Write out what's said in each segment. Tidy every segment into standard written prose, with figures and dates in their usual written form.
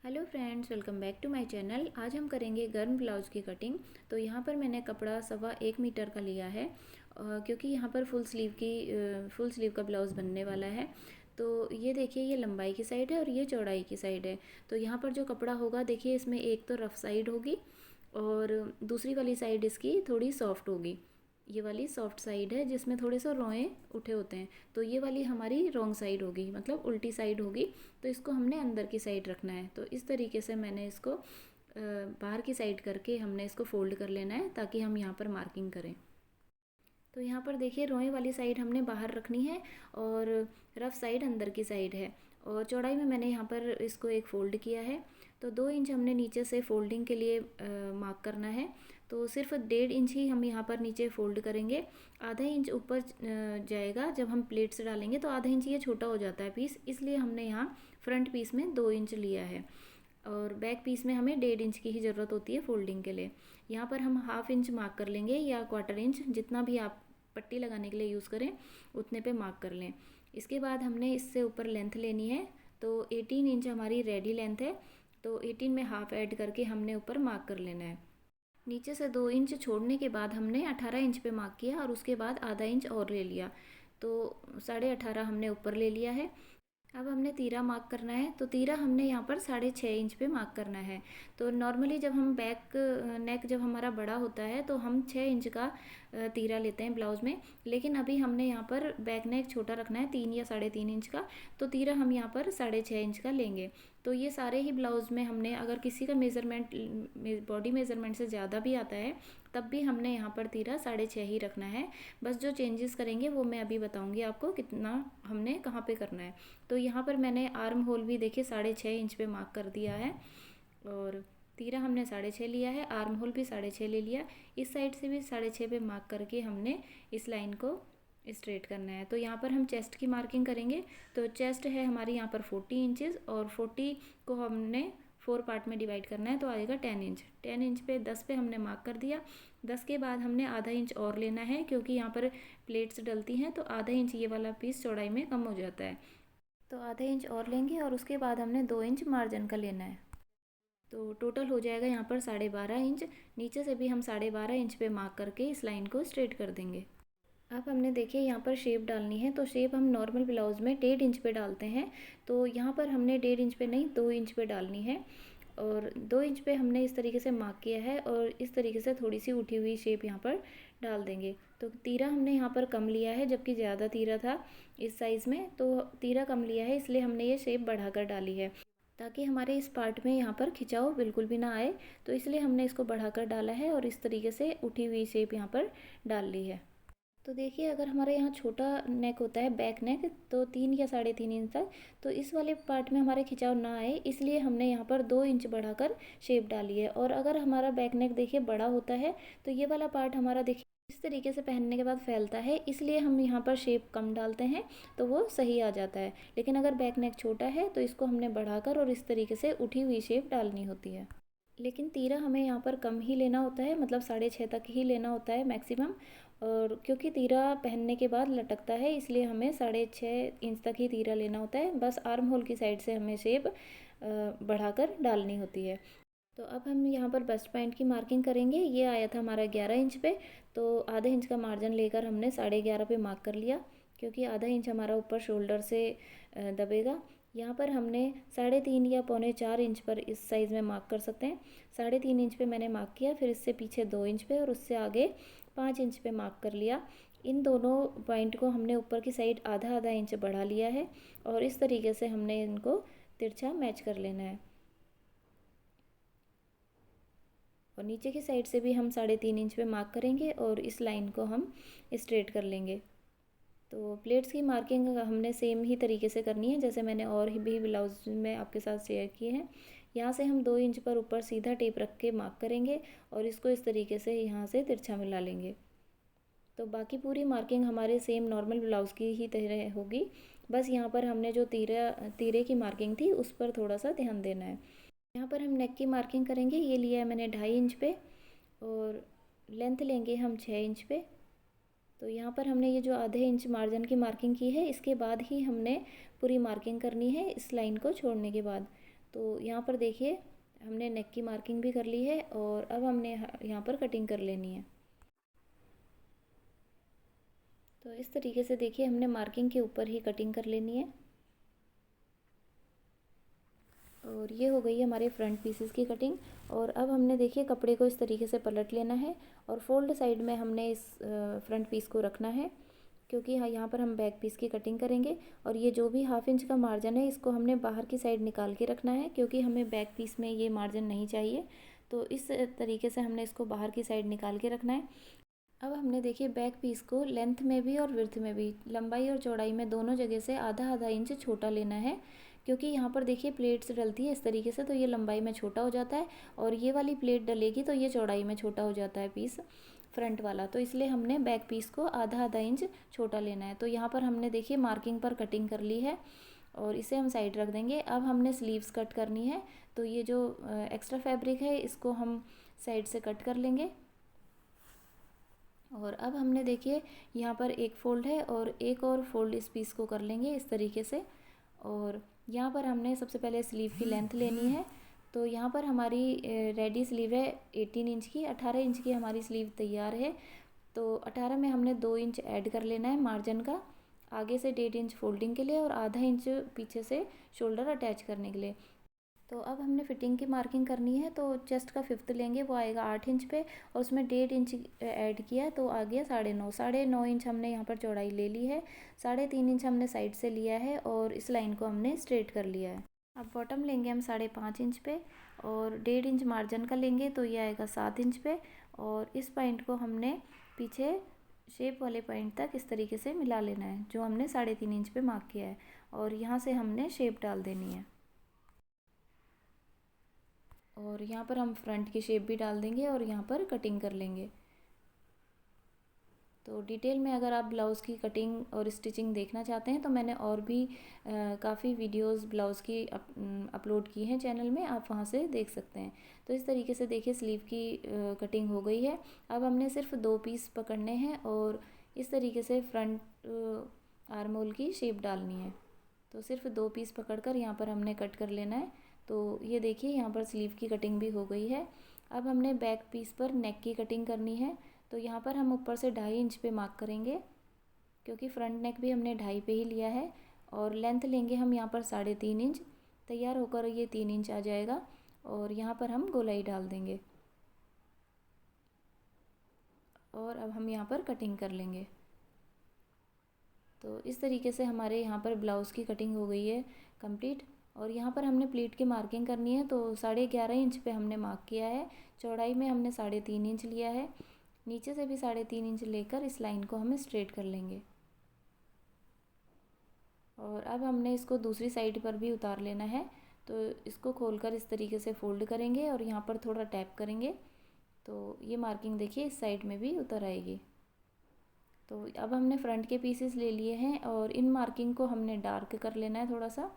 Hello friends, welcome back to my channel. आज हम करेंगे गर्म ब्लाउज़ की कटिंग। तो यहाँ पर मैंने कपड़ा 1.25 मीटर का लिया है, क्योंकि यहाँ पर फुल स्लीव का ब्लाउज़ बनने वाला है। तो ये देखिए, ये लंबाई की साइड है और ये चौड़ाई की साइड है। तो यहाँ पर जो कपड़ा होगा, देखिए इसमें एक तो रफ़ साइड होगी और दूसरी वाली साइड इसकी थोड़ी सॉफ्ट होगी। ये वाली सॉफ्ट साइड है जिसमें थोड़े से रोए उठे होते हैं। तो ये वाली हमारी रॉन्ग साइड होगी, मतलब उल्टी साइड होगी। तो इसको हमने अंदर की साइड रखना है। तो इस तरीके से मैंने इसको बाहर की साइड करके हमने इसको फोल्ड कर लेना है, ताकि हम यहाँ पर मार्किंग करें। तो यहाँ पर देखिए, रोए वाली साइड हमने बाहर रखनी है और रफ़ साइड अंदर की साइड है। और चौड़ाई में मैंने यहाँ पर इसको एक फ़ोल्ड किया है। तो 2 इंच हमने नीचे से फोल्डिंग के लिए मार्क करना है। तो सिर्फ 1.5 इंच ही हम यहाँ पर नीचे फ़ोल्ड करेंगे। आधा इंच ऊपर जाएगा जब हम प्लेट्स डालेंगे, तो आधा इंच ये छोटा हो जाता है पीस, इसलिए हमने यहाँ फ्रंट पीस में 2 इंच लिया है। और बैक पीस में हमें 1.5 इंच की ही ज़रूरत होती है फोल्डिंग के लिए। यहाँ पर हम हाफ इंच मार्क कर लेंगे, या 1/4 इंच, जितना भी आप पट्टी लगाने के लिए यूज़ करें उतने पे मार्क कर लें। इसके बाद हमने इससे ऊपर लेंथ लेनी है। तो 18 इंच हमारी रेडी लेंथ है। तो 18 में हाफ ऐड करके हमने ऊपर मार्क कर लेना है। नीचे से 2 इंच छोड़ने के बाद हमने 18 इंच पे मार्क किया और उसके बाद आधा इंच और ले लिया। तो 18.5 हमने ऊपर ले लिया है। अब हमने तीरा मार्क करना है। तो तीरा हमने यहाँ पर 6.5 इंच पे मार्क करना है। तो नॉर्मली जब हम बैक नेक जब हमारा बड़ा होता है, तो हम 6 इंच का तीरा लेते हैं ब्लाउज़ में। लेकिन अभी हमने यहाँ पर बैक नेक छोटा रखना है, 3 या 3.5 इंच का। तो तीरा हम यहाँ पर 6.5 इंच का लेंगे। तो ये सारे ही ब्लाउज़ में हमने, अगर किसी का मेज़रमेंट बॉडी मेज़रमेंट से ज़्यादा भी आता है, तब भी हमने यहाँ पर तीरा 6.5 ही रखना है। बस जो चेंजेस करेंगे वो मैं अभी बताऊँगी आपको, कितना हमने कहाँ पे करना है। तो यहाँ पर मैंने आर्म होल भी देखिए 6.5 इंच पे मार्क कर दिया है। और तीरा हमने 6.5 लिया है, आर्म होल भी 6.5 ले लिया। इस साइड से भी 6.5 पे मार्क करके हमने इस लाइन को स्ट्रेट करना है। तो यहाँ पर हम चेस्ट की मार्किंग करेंगे। तो चेस्ट है हमारी यहाँ पर 40 इंचज़, और 40 को हमने 4 पार्ट में डिवाइड करना है, तो आएगा 10 इंच। 10 इंच पे 10 पे हमने मार्क कर दिया। 10 के बाद हमने आधा इंच और लेना है, क्योंकि यहाँ पर प्लेट्स डलती हैं, तो आधा इंच ये वाला पीस चौड़ाई में कम हो जाता है। तो आधा इंच और लेंगे और उसके बाद हमने 2 इंच मार्जिन का लेना है। तो टोटल हो जाएगा यहाँ पर 12.5 इंच। नीचे से भी हम 12.5 इंच पे मार्क करके इस लाइन को स्ट्रेट कर देंगे। अब हमने देखिए यहाँ पर शेप डालनी है। तो शेप हम नॉर्मल ब्लाउज़ में 1.5 इंच पे डालते हैं। तो यहाँ पर हमने 1.5 इंच पे नहीं, 2 इंच पे डालनी है। और 2 इंच पे हमने इस तरीके से मार्क किया है, और इस तरीके से थोड़ी सी उठी हुई शेप यहाँ पर डाल देंगे। तो तीरा हमने यहाँ पर कम लिया है, जबकि ज़्यादा तीरा था इस साइज़ में। तो तीरा कम लिया है, इसलिए हमने ये शेप बढ़ाकर डाली है, ताकि हमारे इस पार्ट में यहाँ पर खिंचाव बिल्कुल भी ना आए। तो इसलिए हमने इसको बढ़ाकर डाला है और इस तरीके से उठी हुई शेप यहाँ पर डाल ली है। तो देखिए, अगर हमारे यहाँ छोटा नेक होता है, बैक नेक, तो 3 या 3.5 इंच तक, तो इस वाले पार्ट में हमारे खिंचाव ना आए, इसलिए हमने यहाँ पर 2 इंच बढ़ाकर शेप डाली है। और अगर हमारा बैक नेक देखिए बड़ा होता है, तो ये वाला पार्ट हमारा देखिए इस तरीके से पहनने के बाद फैलता है, इसलिए हम यहाँ पर शेप कम डालते हैं, तो वो सही आ जाता है। लेकिन अगर बैक नेक छोटा है, तो इसको हमने बढ़ाकर और इस तरीके से उठी हुई शेप डालनी होती है। लेकिन तीरा हमें यहाँ पर कम ही लेना होता है, मतलब 6.5 तक ही लेना होता है मैक्सिमम। और क्योंकि तीरा पहनने के बाद लटकता है, इसलिए हमें 6.5 इंच तक ही तीरा लेना होता है। बस आर्म होल की साइड से हमें शेप बढ़ाकर डालनी होती है। तो अब हम यहाँ पर बस्ट पॉइंट की मार्किंग करेंगे। ये आया था हमारा 11 इंच पे। तो आधे इंच का मार्जिन लेकर हमने 11.5 पे मार्क कर लिया, क्योंकि आधा इंच हमारा ऊपर शोल्डर से दबेगा। यहाँ पर हमने 3.5 या 3.25 इंच पर इस साइज़ में मार्क कर सकते हैं। 3.5 इंच पे मैंने मार्क किया, फिर इससे पीछे 2 इंच पे और उससे आगे 5 इंच पे मार्क कर लिया। इन दोनों पॉइंट को हमने ऊपर की साइड आधा आधा इंच बढ़ा लिया है, और इस तरीके से हमने इनको तिरछा मैच कर लेना है। और नीचे की साइड से भी हम 3.5 इंच पे मार्क करेंगे और इस लाइन को हम स्ट्रेट कर लेंगे। तो प्लेट्स की मार्किंग हमने सेम ही तरीके से करनी है, जैसे मैंने और भी ब्लाउज में आपके साथ शेयर किए हैं। यहाँ से हम 2 इंच पर ऊपर सीधा टेप रख के मार्क करेंगे, और इसको इस तरीके से यहाँ से तिरछा मिला लेंगे। तो बाकी पूरी मार्किंग हमारे सेम नॉर्मल ब्लाउज़ की ही तरह होगी। बस यहाँ पर हमने जो तीरे की मार्किंग थी, उस पर थोड़ा सा ध्यान देना है। यहाँ पर हम नेक की मार्किंग करेंगे। ये लिया है मैंने 2.5 इंच पे, और लेंथ लेंगे हम 6 इंच पे। तो यहाँ पर हमने ये जो आधे इंच मार्जिन की मार्किंग की है, इसके बाद ही हमने पूरी मार्किंग करनी है, इस लाइन को छोड़ने के बाद। तो यहाँ पर देखिए हमने नेक की मार्किंग भी कर ली है और अब हमने यहाँ पर कटिंग कर लेनी है। तो इस तरीके से देखिए हमने मार्किंग के ऊपर ही कटिंग कर लेनी है। और ये हो गई है हमारे फ्रंट पीसेस की कटिंग। और अब हमने देखिए कपड़े को इस तरीके से पलट लेना है और फोल्ड साइड में हमने इस फ्रंट पीस को रखना है, क्योंकि यहाँ पर हम बैक पीस की कटिंग करेंगे। और ये जो भी हाफ इंच का मार्जिन है इसको हमने बाहर की साइड निकाल के रखना है, क्योंकि हमें बैक पीस में ये मार्जिन नहीं चाहिए। तो इस तरीके से हमने इसको बाहर की साइड निकाल के रखना है। अब हमने देखिए बैक पीस को लेंथ में भी और विड्थ में भी, लंबाई और चौड़ाई में दोनों जगह से आधा आधा इंच छोटा लेना है, क्योंकि यहाँ पर देखिए प्लेट्स डलती है इस तरीके से, तो ये लंबाई में छोटा हो जाता है और ये वाली प्लेट डलेगी तो ये चौड़ाई में छोटा हो जाता है पीस फ्रंट वाला। तो इसलिए हमने बैक पीस को आधा आधा इंच छोटा लेना है। तो यहाँ पर हमने देखिए मार्किंग पर कटिंग कर ली है और इसे हम साइड रख देंगे। अब हमने स्लीव्स कट करनी है, तो ये जो एक्स्ट्रा फैब्रिक है इसको हम साइड से कट कर लेंगे। और अब हमने देखिए यहाँ पर एक फ़ोल्ड है और एक और फोल्ड इस पीस को कर लेंगे इस तरीके से। और यहाँ पर हमने सबसे पहले स्लीव की लेंथ लेनी है। तो यहाँ पर हमारी रेडी स्लीव है 18 इंच की, 18 इंच की हमारी स्लीव तैयार है। तो 18 में हमने 2 इंच ऐड कर लेना है मार्जिन का, आगे से 1.5 इंच फोल्डिंग के लिए और आधा इंच पीछे से शोल्डर अटैच करने के लिए। तो अब हमने फिटिंग की मार्किंग करनी है, तो चेस्ट का फिफ्थ लेंगे, वो आएगा 8 इंच पे और उसमें 1.5 इंच ऐड किया तो आ गया 9.5। 9.5 इंच हमने यहाँ पर चौड़ाई ले ली है, 3.5 इंच हमने साइड से लिया है और इस लाइन को हमने स्ट्रेट कर लिया है। अब बॉटम लेंगे हम 5.5 इंच पे और 1.5 इंच मार्जिन का लेंगे तो ये आएगा 7 इंच पे। और इस पॉइंट को हमने पीछे शेप वाले पॉइंट तक इस तरीके से मिला लेना है, जो हमने 3.5 इंच पे मार्क किया है। और यहाँ से हमने शेप डाल देनी है और यहाँ पर हम फ्रंट की शेप भी डाल देंगे और यहाँ पर कटिंग कर लेंगे। तो डिटेल में अगर आप ब्लाउज़ की कटिंग और स्टिचिंग देखना चाहते हैं तो मैंने और भी काफ़ी वीडियोस ब्लाउज़ की अपलोड की हैं चैनल में, आप वहाँ से देख सकते हैं। तो इस तरीके से देखिए स्लीव की कटिंग हो गई है। अब हमने सिर्फ 2 पीस पकड़ने हैं और इस तरीके से फ्रंट आर्म होल की शेप डालनी है। तो सिर्फ 2 पीस पकड़कर यहाँ पर हमने कट कर लेना है। तो ये देखिए यहाँ पर स्लीव की कटिंग भी हो गई है। अब हमने बैक पीस पर नेक की कटिंग करनी है। तो यहाँ पर हम ऊपर से 2.5 इंच पे मार्क करेंगे, क्योंकि फ्रंट नेक भी हमने 2.5 पे ही लिया है। और लेंथ लेंगे हम यहाँ पर 3.5 इंच, तैयार होकर ये 3 इंच आ जाएगा और यहाँ पर हम गोलाई डाल देंगे और अब हम यहाँ पर कटिंग कर लेंगे। तो इस तरीके से हमारे यहाँ पर ब्लाउज़ की कटिंग हो गई है कंप्लीट। और यहाँ पर हमने प्लीट की मार्किंग करनी है, तो 11.5 इंच पे हमने मार्क किया है, चौड़ाई में हमने 3.5 इंच लिया है, नीचे से भी 3.5 इंच लेकर इस लाइन को हमें स्ट्रेट कर लेंगे। और अब हमने इसको दूसरी साइड पर भी उतार लेना है, तो इसको खोलकर इस तरीके से फोल्ड करेंगे और यहाँ पर थोड़ा टैप करेंगे तो ये मार्किंग देखिए इस साइड में भी उतर आएगी। तो अब हमने फ्रंट के पीसेस ले लिए हैं और इन मार्किंग को हमने डार्क कर लेना है थोड़ा सा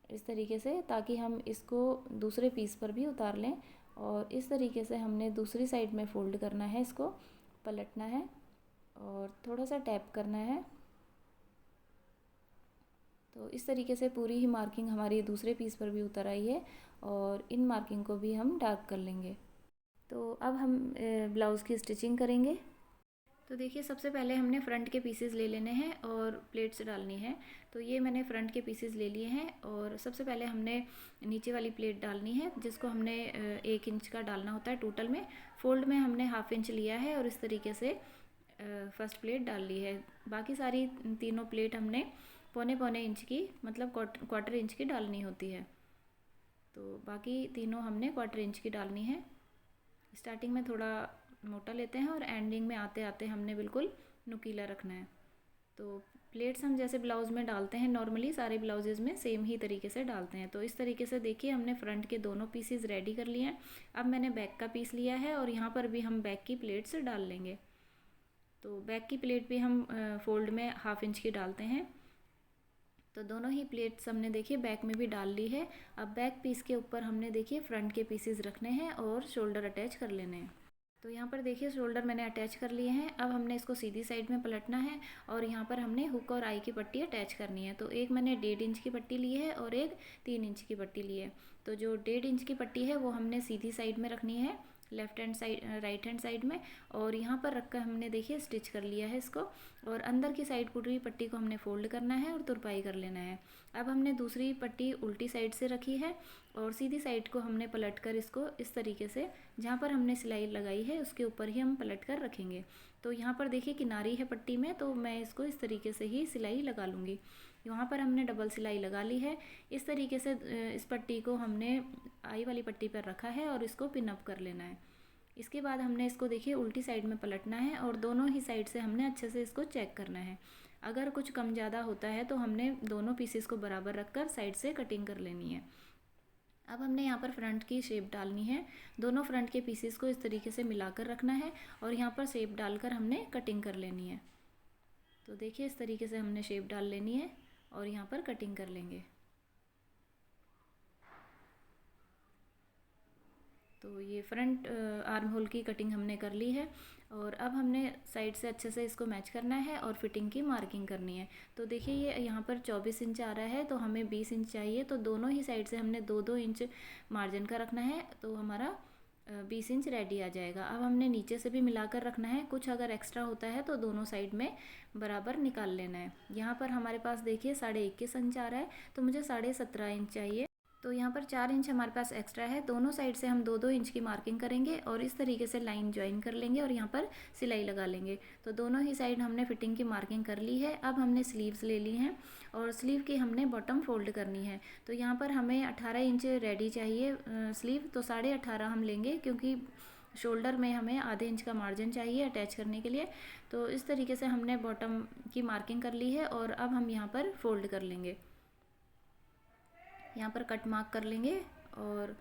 इस तरीके से, ताकि हम इसको दूसरे पीस पर भी उतार लें। और इस तरीके से हमने दूसरी साइड में फ़ोल्ड करना है, इसको पलटना है और थोड़ा सा टैप करना है। तो इस तरीके से पूरी ही मार्किंग हमारी दूसरे पीस पर भी उतर आई है और इन मार्किंग को भी हम डार्क कर लेंगे। तो अब हम ब्लाउज़ की स्टिचिंग करेंगे। तो देखिए सबसे पहले हमने फ्रंट के पीसेस ले लेने हैं और प्लेट्स डालनी है। तो ये मैंने फ्रंट के पीसेस ले लिए हैं और सबसे पहले हमने नीचे वाली प्लेट डालनी है, जिसको हमने 1 इंच का डालना होता है टोटल में। फोल्ड में हमने हाफ इंच लिया है और इस तरीके से फर्स्ट प्लेट डाल ली है। बाकी सारी तीनों प्लेट हमने पौने पौने इंच की, मतलब क्वार्टर इंच की डालनी होती है। तो बाकी तीनों हमने क्वार्टर इंच की डालनी है। स्टार्टिंग में थोड़ा मोटा लेते हैं और एंडिंग में आते आते हमने बिल्कुल नुकीला रखना है। तो प्लेट्स हम जैसे ब्लाउज़ में डालते हैं नॉर्मली, सारे ब्लाउजेज़ में सेम ही तरीके से डालते हैं। तो इस तरीके से देखिए हमने फ्रंट के दोनों पीसेस रेडी कर लिए हैं। अब मैंने बैक का पीस लिया है और यहाँ पर भी हम बैक की प्लेट्स डाल लेंगे। तो बैक की प्लेट भी हम फोल्ड में हाफ इंच की डालते हैं। तो दोनों ही प्लेट्स हमने देखिए बैक में भी डाल ली है। अब बैक पीस के ऊपर हमने देखिए फ्रंट के पीसेस रखने हैं और शोल्डर अटैच कर लेने हैं। तो यहाँ पर देखिए शोल्डर मैंने अटैच कर लिए हैं। अब हमने इसको सीधी साइड में पलटना है और यहाँ पर हमने हुक और आई की पट्टी अटैच करनी है। तो एक मैंने 1.5 इंच की पट्टी ली है और एक 3 इंच की पट्टी ली है। तो जो 1.5 इंच की पट्टी है वो हमने सीधी साइड में रखनी है, left hand side right hand side में, और यहाँ पर रखकर हमने देखिए स्टिच कर लिया है इसको। और अंदर की साइड पूरी पट्टी को हमने फोल्ड करना है और तुरपाई कर लेना है। अब हमने दूसरी पट्टी उल्टी साइड से रखी है और सीधी साइड को हमने पलट कर इसको इस तरीके से, जहाँ पर हमने सिलाई लगाई है उसके ऊपर ही हम पलट कर रखेंगे। तो यहाँ पर देखिए किनारी है पट्टी में, तो मैं इसको इस तरीके से ही सिलाई लगा लूँगी। यहाँ पर हमने डबल सिलाई लगा ली है। इस तरीके से इस पट्टी को हमने आई वाली पट्टी पर रखा है और इसको पिन अप कर लेना है। इसके बाद हमने इसको देखिए उल्टी साइड में पलटना है और दोनों ही साइड से हमने अच्छे से इसको चेक करना है। अगर कुछ कम ज़्यादा होता है तो हमने दोनों पीसेस को बराबर रखकर साइड से कटिंग कर लेनी है। अब हमने यहाँ पर फ्रंट की शेप डालनी है। दोनों फ्रंट के पीसेस को इस तरीके से मिलाकर रखना है और यहाँ पर शेप डालकर हमने कटिंग कर लेनी है। तो देखिए इस तरीके से हमने शेप डाल लेनी है और यहाँ पर कटिंग कर लेंगे। तो ये फ्रंट आर्म होल की कटिंग हमने कर ली है और अब हमने साइड से अच्छे से इसको मैच करना है और फिटिंग की मार्किंग करनी है। तो देखिए ये यहाँ पर 24 इंच आ रहा है, तो हमें 20 इंच चाहिए, तो दोनों ही साइड से हमने 2-2 इंच मार्जिन का रखना है, तो हमारा 20 इंच रेडी आ जाएगा। अब हमने नीचे से भी मिलाकर रखना है, कुछ अगर एक्स्ट्रा होता है तो दोनों साइड में बराबर निकाल लेना है। यहाँ पर हमारे पास देखिए 21.5 इंच आ रहा है, तो मुझे 17.5 इंच चाहिए। तो यहाँ पर 4 इंच हमारे पास एक्स्ट्रा है। दोनों साइड से हम 2-2 इंच की मार्किंग करेंगे और इस तरीके से लाइन ज्वाइन कर लेंगे और यहाँ पर सिलाई लगा लेंगे। तो दोनों ही साइड हमने फिटिंग की मार्किंग कर ली है। अब हमने स्लीव्स ले ली हैं और स्लीव की हमने बॉटम फोल्ड करनी है। तो यहाँ पर हमें 18 इंच रेडी चाहिए स्लीव, तो 18.5 हम लेंगे क्योंकि शोल्डर में हमें आधे इंच का मार्जिन चाहिए अटैच करने के लिए। तो इस तरीके से हमने बॉटम की मार्किंग कर ली है और अब हम यहाँ पर फोल्ड कर लेंगे। यहाँ पर कट मार्क कर लेंगे और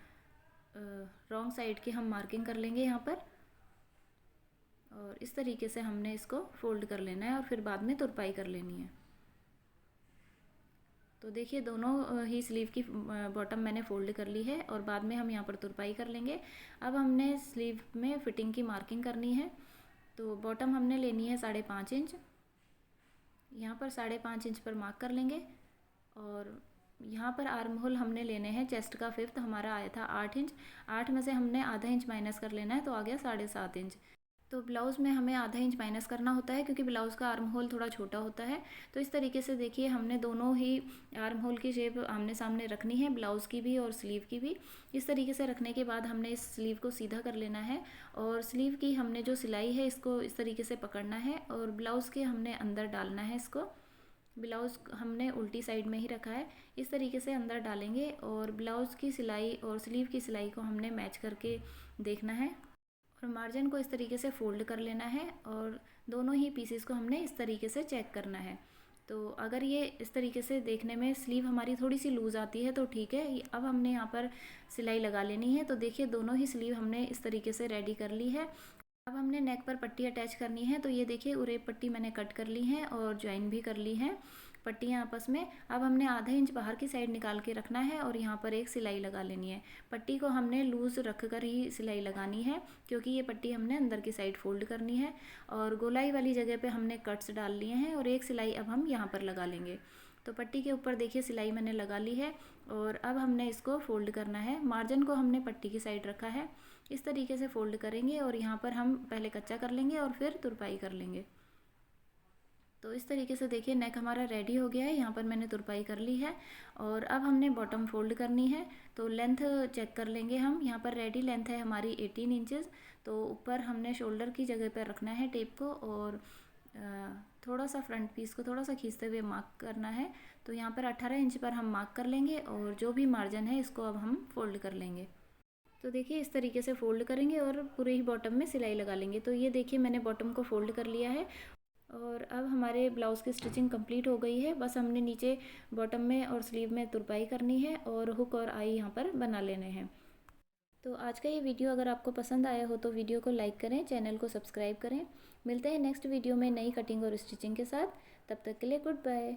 रॉन्ग साइड की हम मार्किंग कर लेंगे यहाँ पर, और इस तरीके से हमने इसको फोल्ड कर लेना है और फिर बाद में तुरपाई कर लेनी है। तो देखिए दोनों ही स्लीव की बॉटम मैंने फोल्ड कर ली है और बाद में हम यहाँ पर तुरपाई कर लेंगे। अब हमने स्लीव में फिटिंग की मार्किंग करनी है। तो बॉटम हमने लेनी है 5.5 इंच, यहाँ पर 5.5 इंच पर मार्क कर लेंगे और यहाँ पर आर्म होल हमने लेने हैं चेस्ट का 5th, हमारा आया था 8 इंच, 8 में से हमने आधा इंच माइनस कर लेना है, तो आ गया 7.5 इंच। तो ब्लाउज़ में हमें आधा इंच माइनस करना होता है क्योंकि ब्लाउज़ का आर्म होल थोड़ा छोटा होता है। तो इस तरीके से देखिए हमने दोनों ही आर्म होल की शेप आमने सामने रखनी है, ब्लाउज़ की भी और स्लीव की भी। इस तरीके से रखने के बाद हमने इस स्लीव को सीधा कर लेना है और स्लीव की हमने जो सिलाई है इसको इस तरीके से पकड़ना है और ब्लाउज़ के हमने अंदर डालना है इसको। ब्लाउज़ हमने उल्टी साइड में ही रखा है, इस तरीके से अंदर डालेंगे और ब्लाउज़ की सिलाई और स्लीव की सिलाई को हमने मैच करके देखना है और मार्जिन को इस तरीके से फोल्ड कर लेना है और दोनों ही पीसेस को हमने इस तरीके से चेक करना है। तो अगर ये इस तरीके से देखने में स्लीव हमारी थोड़ी सी लूज़ आती है तो ठीक है। अब हमने यहाँ पर सिलाई लगा लेनी है। तो देखिए दोनों ही स्लीव हमने इस तरीके से रेडी कर ली है। अब हमने नेक पर पट्टी अटैच करनी है। तो ये देखिए उरेप पट्टी मैंने कट कर ली है और ज्वाइन भी कर ली है पट्टियाँ आपस में। अब हमने आधा इंच बाहर की साइड निकाल के रखना है और यहाँ पर एक सिलाई लगा लेनी है। पट्टी को हमने लूज़ रख कर ही सिलाई लगानी है क्योंकि ये पट्टी हमने अंदर की साइड फोल्ड करनी है और गोलाई वाली जगह पे हमने कट्स डाल लिए हैं और एक सिलाई अब हम यहाँ पर लगा लेंगे। तो पट्टी के ऊपर देखिए सिलाई मैंने लगा ली है और अब हमने इसको फोल्ड करना है। मार्जिन को हमने पट्टी की साइड रखा है, इस तरीके से फोल्ड करेंगे और यहाँ पर हम पहले कच्चा कर लेंगे और फिर तुरपाई कर लेंगे। तो इस तरीके से देखिए नेक हमारा रेडी हो गया है। यहाँ पर मैंने तुरपाई कर ली है और अब हमने बॉटम फोल्ड करनी है। तो लेंथ चेक कर लेंगे हम। यहाँ पर रेडी लेंथ है हमारी 18 इंचेस। तो ऊपर हमने शोल्डर की जगह पर रखना है टेप को और थोड़ा सा फ्रंट पीस को थोड़ा सा खींचते हुए मार्क करना है। तो यहाँ पर 18 इंच पर हम मार्क कर लेंगे और जो भी मार्जिन है इसको अब हम फोल्ड कर लेंगे। तो देखिए इस तरीके से फोल्ड करेंगे और पूरे ही बॉटम में सिलाई लगा लेंगे। तो ये देखिए मैंने बॉटम को फोल्ड कर लिया है और अब हमारे ब्लाउज़ की स्टिचिंग कंप्लीट हो गई है। बस हमने नीचे बॉटम में और स्लीव में तुरपाई करनी है और हुक और आई यहाँ पर बना लेने हैं। तो आज का ये वीडियो अगर आपको पसंद आया हो तो वीडियो को लाइक करें, चैनल को सब्सक्राइब करें। मिलते हैं नेक्स्ट वीडियो में नई कटिंग और स्टिचिंग के साथ। तब तक के लिए गुड बाय।